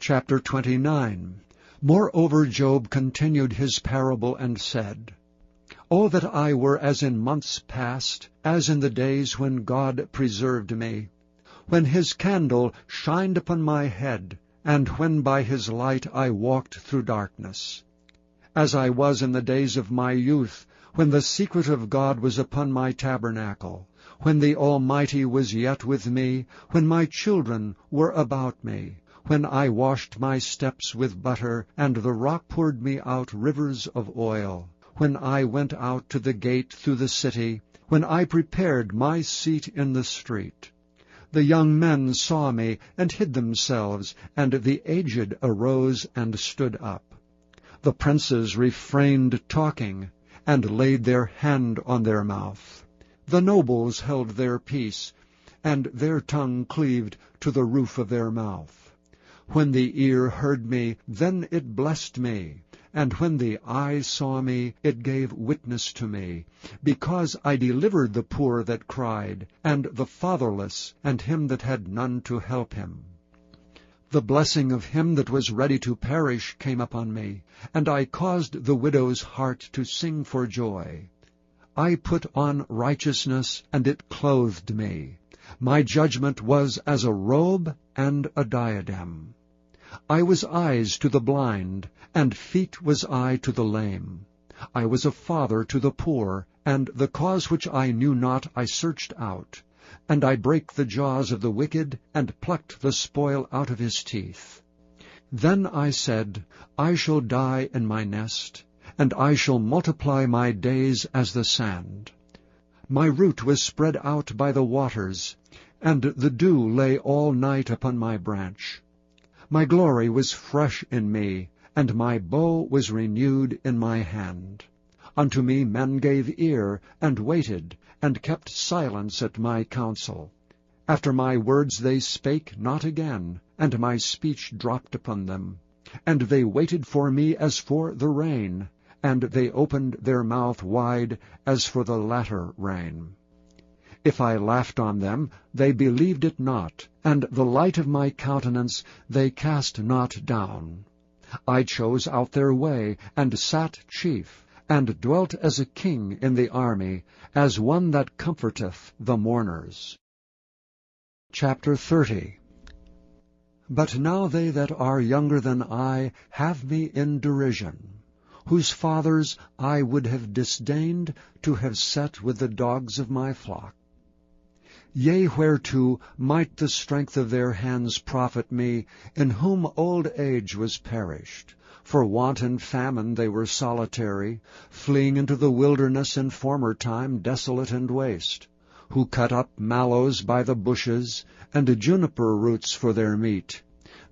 Chapter 29. Moreover Job continued his parable and said, O that I were as in months past, as in the days when God preserved me, when his candle shined upon my head, and when by his light I walked through darkness. As I was in the days of my youth, when the secret of God was upon my tabernacle, when the Almighty was yet with me, when my children were about me, when I washed my steps with butter, and the rock poured me out rivers of oil, when I went out to the gate through the city, when I prepared my seat in the street. The young men saw me and hid themselves, and the aged arose and stood up. The princes refrained talking, and laid their hand on their mouth. The nobles held their peace, and their tongue cleaved to the roof of their mouth. When the ear heard me, then it blessed me, and when the eye saw me, it gave witness to me, because I delivered the poor that cried, and the fatherless, and him that had none to help him. The blessing of him that was ready to perish came upon me, and I caused the widow's heart to sing for joy. I put on righteousness, and it clothed me. My judgment was as a robe and a diadem. I was eyes to the blind, and feet was I to the lame. I was a father to the poor, and the cause which I knew not I searched out. And I brake the jaws of the wicked, and plucked the spoil out of his teeth. Then I said, I shall die in my nest, and I shall multiply my days as the sand. My root was spread out by the waters, and the dew lay all night upon my branch. My glory was fresh in me, and my bow was renewed in my hand. Unto me men gave ear, and waited, and kept silence at my counsel. After my words they spake not again, and my speech dropped upon them. And they waited for me as for the rain, and they opened their mouth wide as for the latter rain. If I laughed on them, they believed it not, and the light of my countenance they cast not down. I chose out their way, and sat chief, and dwelt as a king in the army, as one that comforteth the mourners. Chapter 30. But now they that are younger than I have me in derision, whose fathers I would have disdained to have set with the dogs of my flock. Yea, whereto might the strength of their hands profit me, in whom old age was perished? For want and famine they were solitary, fleeing into the wilderness in former time desolate and waste, who cut up mallows by the bushes, and juniper roots for their meat.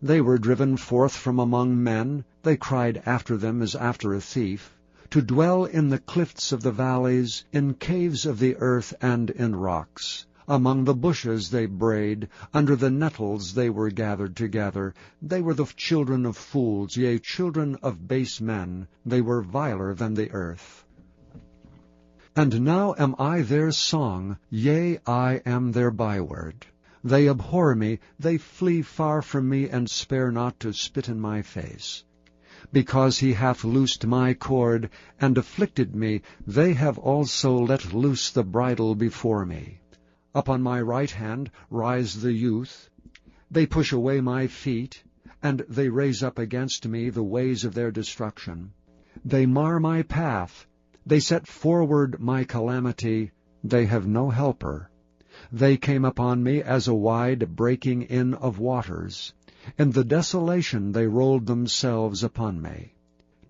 They were driven forth from among men, they cried after them as after a thief, to dwell in the cliffs of the valleys, in caves of the earth, and in rocks. Among the bushes they brayed, under the nettles they were gathered together. They were the children of fools, yea, children of base men. They were viler than the earth. And now am I their song, yea, I am their byword. They abhor me, they flee far from me, and spare not to spit in my face. Because he hath loosed my cord, and afflicted me, they have also let loose the bridle before me. Upon my right hand rise the youth. They push away my feet, and they raise up against me the ways of their destruction. They mar my path. They set forward my calamity. They have no helper. They came upon me as a wide breaking in of waters. In the desolation they rolled themselves upon me.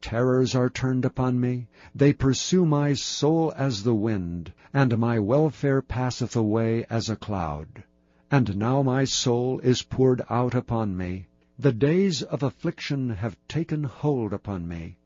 Terrors are turned upon me. They pursue my soul as the wind, and my welfare passeth away as a cloud. And now my soul is poured out upon me. The days of affliction have taken hold upon me.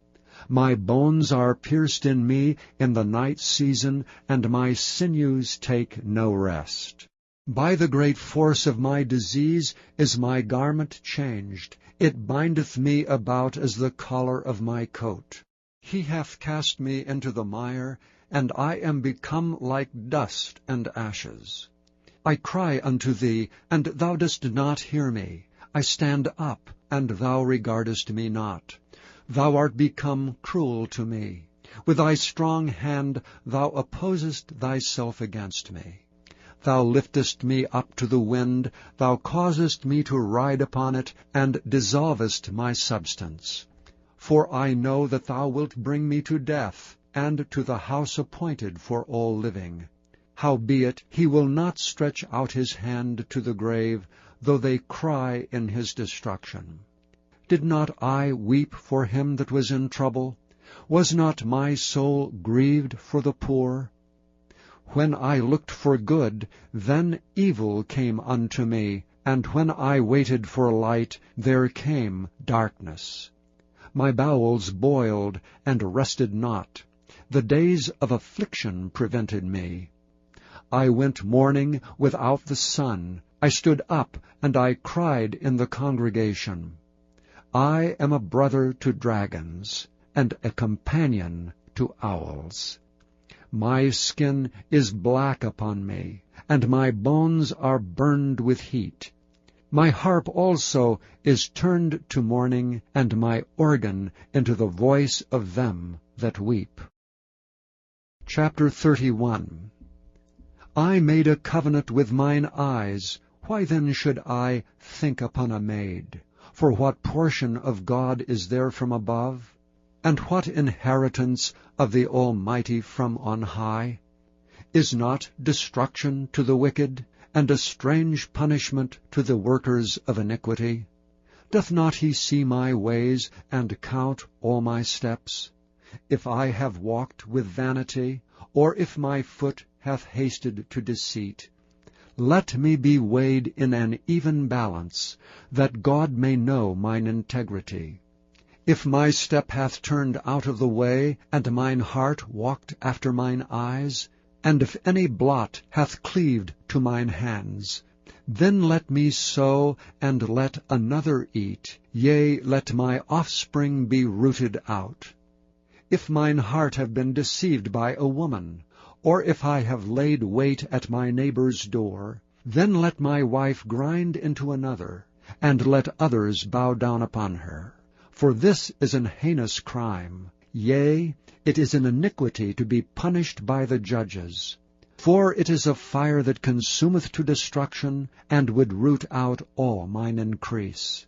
My bones are pierced in me in the night season, and my sinews take no rest. By the great force of my disease is my garment changed. It bindeth me about as the collar of my coat. He hath cast me into the mire, and I am become like dust and ashes. I cry unto thee, and thou dost not hear me. I stand up, and thou regardest me not. Thou art become cruel to me. With thy strong hand thou opposest thyself against me. Thou liftest me up to the wind, thou causest me to ride upon it, and dissolvest my substance. For I know that thou wilt bring me to death, and to the house appointed for all living. Howbeit he will not stretch out his hand to the grave, though they cry in his destruction. Did not I weep for him that was in trouble? Was not my soul grieved for the poor? When I looked for good, then evil came unto me, and when I waited for light, there came darkness. My bowels boiled, and rested not. The days of affliction prevented me. I went mourning without the sun. I stood up, and I cried in the congregation. I am a brother to dragons, and a companion to owls. My skin is black upon me, and my bones are burned with heat. My harp also is turned to mourning, and my organ into the voice of them that weep. Chapter 31. I made a covenant with mine eyes. Why then should I think upon a maid? For what portion of God is there from above? And what inheritance of the Almighty from on high? Is not destruction to the wicked, and a strange punishment to the workers of iniquity? Doth not he see my ways, and count all my steps? If I have walked with vanity, or if my foot hath hasted to deceit, let me be weighed in an even balance, that God may know mine integrity. If my step hath turned out of the way, and mine heart walked after mine eyes, and if any blot hath cleaved to mine hands, then let me sow, and let another eat, yea, let my offspring be rooted out. If mine heart have been deceived by a woman, or if I have laid wait at my neighbor's door, then let my wife grind into another, and let others bow down upon her. For this is an heinous crime, yea, it is an iniquity to be punished by the judges. For it is a fire that consumeth to destruction, and would root out all mine increase.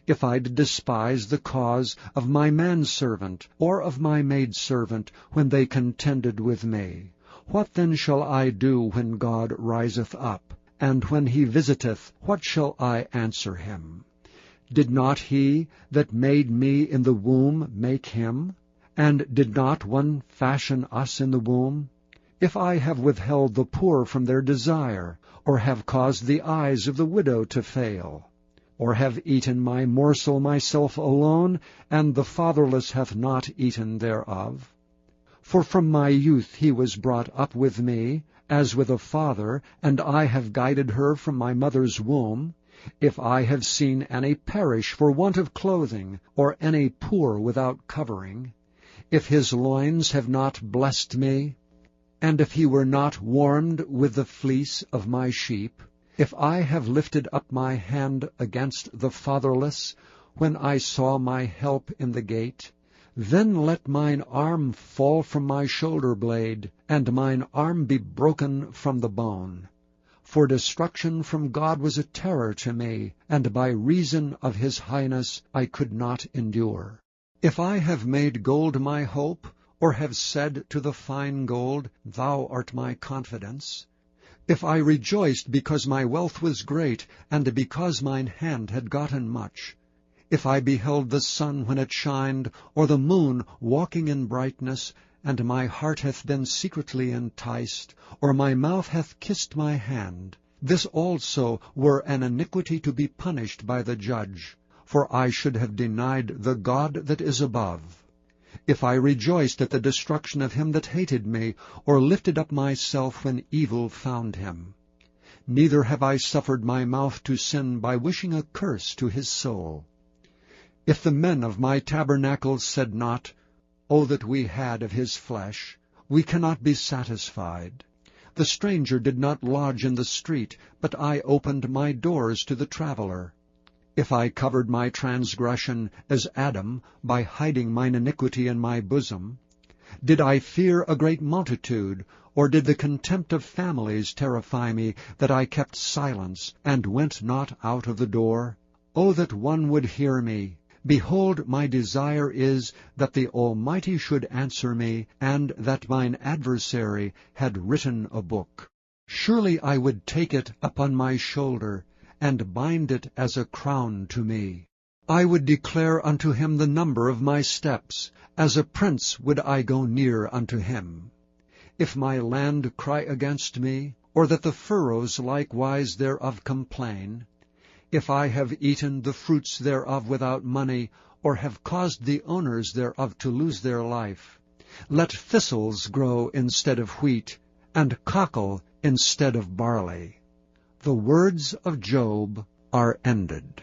If I did despise the cause of my manservant, or of my maidservant, when they contended with me, what then shall I do when God riseth up? And when he visiteth, what shall I answer him? Did not he that made me in the womb make him? And did not one fashion us in the womb? If I have withheld the poor from their desire, or have caused the eyes of the widow to fail, or have eaten my morsel myself alone, and the fatherless hath not eaten thereof? For from my youth he was brought up with me, as with a father, and I have guided her from my mother's womb. If I have seen any perish for want of clothing, or any poor without covering, if his loins have not blessed me, and if he were not warmed with the fleece of my sheep, if I have lifted up my hand against the fatherless, when I saw my help in the gate, then let mine arm fall from my shoulder blade, and mine arm be broken from the bone. For destruction from God was a terror to me, and by reason of his highness I could not endure. If I have made gold my hope, or have said to the fine gold, Thou art my confidence, if I rejoiced because my wealth was great, and because mine hand had gotten much, if I beheld the sun when it shined, or the moon walking in brightness, and my heart hath been secretly enticed, or my mouth hath kissed my hand, this also were an iniquity to be punished by the judge, for I should have denied the God that is above. If I rejoiced at the destruction of him that hated me, or lifted up myself when evil found him. Neither have I suffered my mouth to sin by wishing a curse to his soul. If the men of my tabernacle said not, O that we had of his flesh, we cannot be satisfied. The stranger did not lodge in the street, but I opened my doors to the traveler. If I covered my transgression as Adam, by hiding mine iniquity in my bosom, did I fear a great multitude, or did the contempt of families terrify me, that I kept silence, and went not out of the door? O that one would hear me! Behold, my desire is that the Almighty should answer me, and that mine adversary had written a book. Surely I would take it upon my shoulder, and bind it as a crown to me. I would declare unto him the number of my steps. As a prince would I go near unto him. If my land cry against me, or that the furrows likewise thereof complain, if I have eaten the fruits thereof without money, or have caused the owners thereof to lose their life, let thistles grow instead of wheat, and cockle instead of barley. The words of Job are ended.